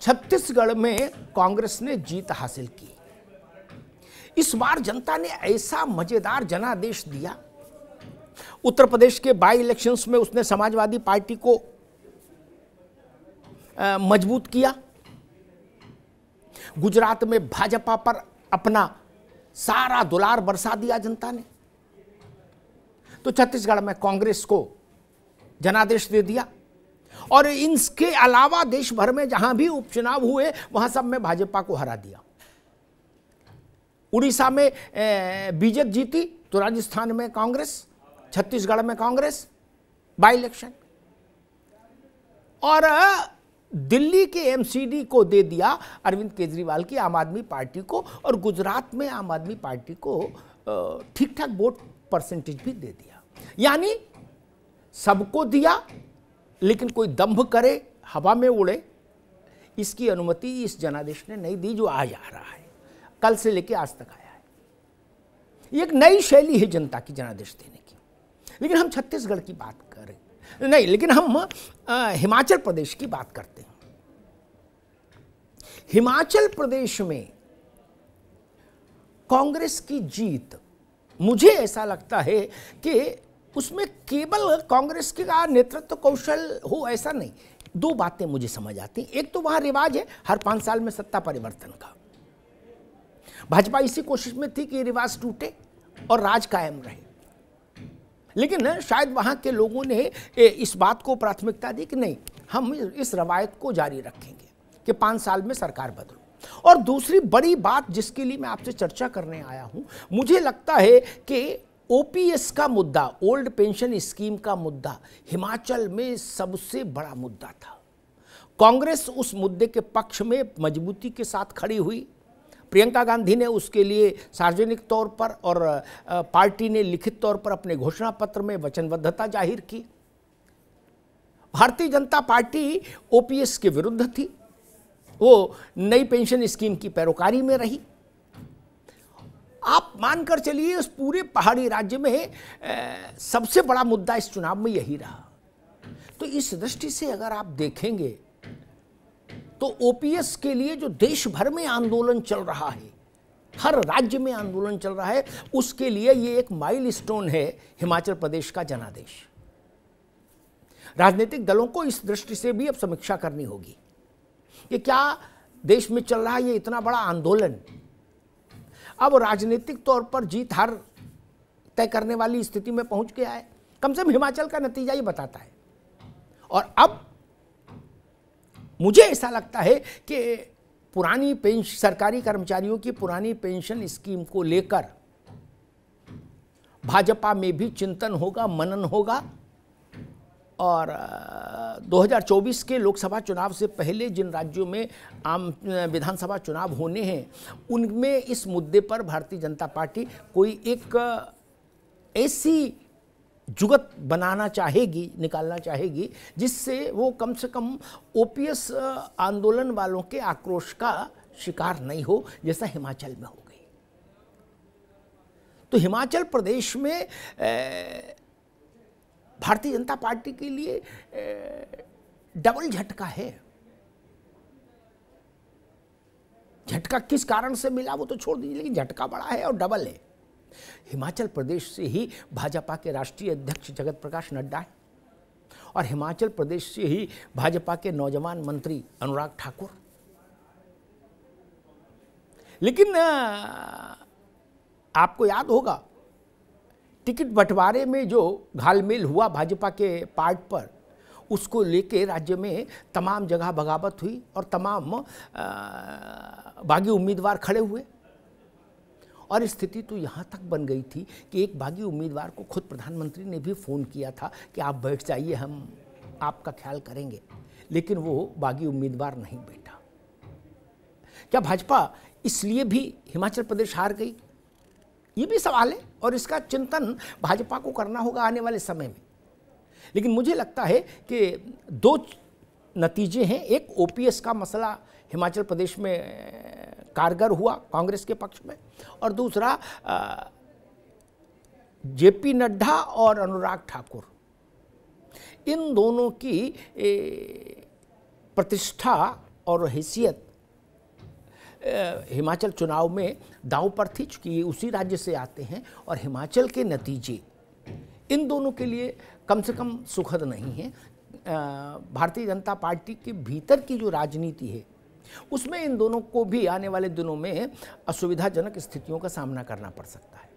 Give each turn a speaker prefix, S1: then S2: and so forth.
S1: छत्तीसगढ़ में कांग्रेस ने जीत हासिल की। इस बार जनता ने ऐसा मजेदार जनादेश दिया। उत्तर प्रदेश के बाई इलेक्शंस में उसने समाजवादी पार्टी को मजबूत किया। गुजरात में भाजपा पर अपना सारा दुलार बरसा दिया जनता ने। तो छत्तीसगढ़ में कांग्रेस को जनादेश दे दिया। और इनके अलावा देश भर में जहां भी उपचुनाव हुए वहां सब में भाजपा को हरा दिया। उड़ीसा में बीजेपी जीती तो राजस्थान में कांग्रेस, छत्तीसगढ़ में कांग्रेस बाई इलेक्शन, और दिल्ली के एमसीडी को दे दिया अरविंद केजरीवाल की आम आदमी पार्टी को, और गुजरात में आम आदमी पार्टी को ठीक ठाक वोट परसेंटेज भी दे दिया। यानी सबको दिया, लेकिन कोई दंभ करे, हवा में उड़े, इसकी अनुमति इस जनादेश ने नहीं दी, जो आज आ रहा है, कल से लेकर आज तक आया है। ये एक नई शैली है जनता की जनादेश देने की। लेकिन हम छत्तीसगढ़ की बात करें नहीं, लेकिन हम हिमाचल प्रदेश की बात करते हैं। हिमाचल प्रदेश में कांग्रेस की जीत, मुझे ऐसा लगता है कि उसमें केवल कांग्रेस का नेतृत्व कौशल हो ऐसा नहीं। दो बातें मुझे समझ आती हैं। एक तो वहां रिवाज है हर 5 साल में सत्ता परिवर्तन का। भाजपा इसी कोशिश में थी कि रिवाज टूटे और राज कायम रहे। लेकिन शायद वहां के लोगों ने इस बात को प्राथमिकता दी कि नहीं, हम इस रवायत को जारी रखेंगे कि 5 साल में सरकार बदलो। और दूसरी बड़ी बात जिसके लिए मैं आपसे चर्चा करने आया हूं, मुझे लगता है कि ओपीएस का मुद्दा, ओल्ड पेंशन स्कीम का मुद्दा हिमाचल में सबसे बड़ा मुद्दा था। कांग्रेस उस मुद्दे के पक्ष में मजबूती के साथ खड़ी हुई। प्रियंका गांधी ने उसके लिए सार्वजनिक तौर पर और पार्टी ने लिखित तौर पर अपने घोषणा पत्र में वचनबद्धता जाहिर की। भारतीय जनता पार्टी ओपीएस के विरुद्ध थी, वो नई पेंशन स्कीम की पैरोकारी में रही। आप मानकर चलिए उस पूरे पहाड़ी राज्य में सबसे बड़ा मुद्दा इस चुनाव में यही रहा। तो इस दृष्टि से अगर आप देखेंगे तो ओपीएस के लिए जो देश भर में आंदोलन चल रहा है, हर राज्य में आंदोलन चल रहा है, उसके लिए ये एक माइलस्टोन है हिमाचल प्रदेश का जनादेश। राजनीतिक दलों को इस दृष्टि से भी अब समीक्षा करनी होगी कि क्या देश में चल रहा है ये इतना बड़ा आंदोलन अब राजनीतिक तौर पर जीत हार तय करने वाली स्थिति में पहुंच गया है। कम से कम हिमाचल का नतीजा ही बताता है। और अब मुझे ऐसा लगता है कि पुरानी पेंशन, सरकारी कर्मचारियों की पुरानी पेंशन स्कीम को लेकर भाजपा में भी चिंतन होगा, मनन होगा। और 2024 के लोकसभा चुनाव से पहले जिन राज्यों में आम विधानसभा चुनाव होने हैं, उनमें इस मुद्दे पर भारतीय जनता पार्टी कोई एक ऐसी जुगत बनाना चाहेगी, निकालना चाहेगी, जिससे वो कम से कम ओपीएस आंदोलन वालों के आक्रोश का शिकार नहीं हो, जैसा हिमाचल में हो गई। तो हिमाचल प्रदेश में भारतीय जनता पार्टी के लिए डबल झटका है। झटका किस कारण से मिला वो तो छोड़ दीजिए, लेकिन झटका बड़ा है और डबल है। हिमाचल प्रदेश से ही भाजपा के राष्ट्रीय अध्यक्ष जगत प्रकाश नड्डा है, और हिमाचल प्रदेश से ही भाजपा के नौजवान मंत्री अनुराग ठाकुर। लेकिन आपको याद होगा टिकट बंटवारे में जो घालमेल हुआ भाजपा के पार्ट पर, उसको लेके राज्य में तमाम जगह बगावत हुई और तमाम बागी उम्मीदवार खड़े हुए। और स्थिति तो यहाँ तक बन गई थी कि एक बागी उम्मीदवार को खुद प्रधानमंत्री ने भी फ़ोन किया था कि आप बैठ जाइए, हम आपका ख्याल करेंगे। लेकिन वो बागी उम्मीदवार नहीं बैठा। क्या भाजपा इसलिए भी हिमाचल प्रदेश हार गई? ये भी सवाल है, और इसका चिंतन भाजपा को करना होगा आने वाले समय में। लेकिन मुझे लगता है कि दो नतीजे हैं। एक, ओपीएस का मसला हिमाचल प्रदेश में कारगर हुआ कांग्रेस के पक्ष में, और दूसरा जेपी नड्डा और अनुराग ठाकुर, इन दोनों की प्रतिष्ठा और हैसियत हिमाचल चुनाव में दांव पर थी, चूँकि ये उसी राज्य से आते हैं और हिमाचल के नतीजे इन दोनों के लिए कम से कम सुखद नहीं है। भारतीय जनता पार्टी के भीतर की जो राजनीति है उसमें इन दोनों को भी आने वाले दिनों में असुविधाजनक स्थितियों का सामना करना पड़ सकता है।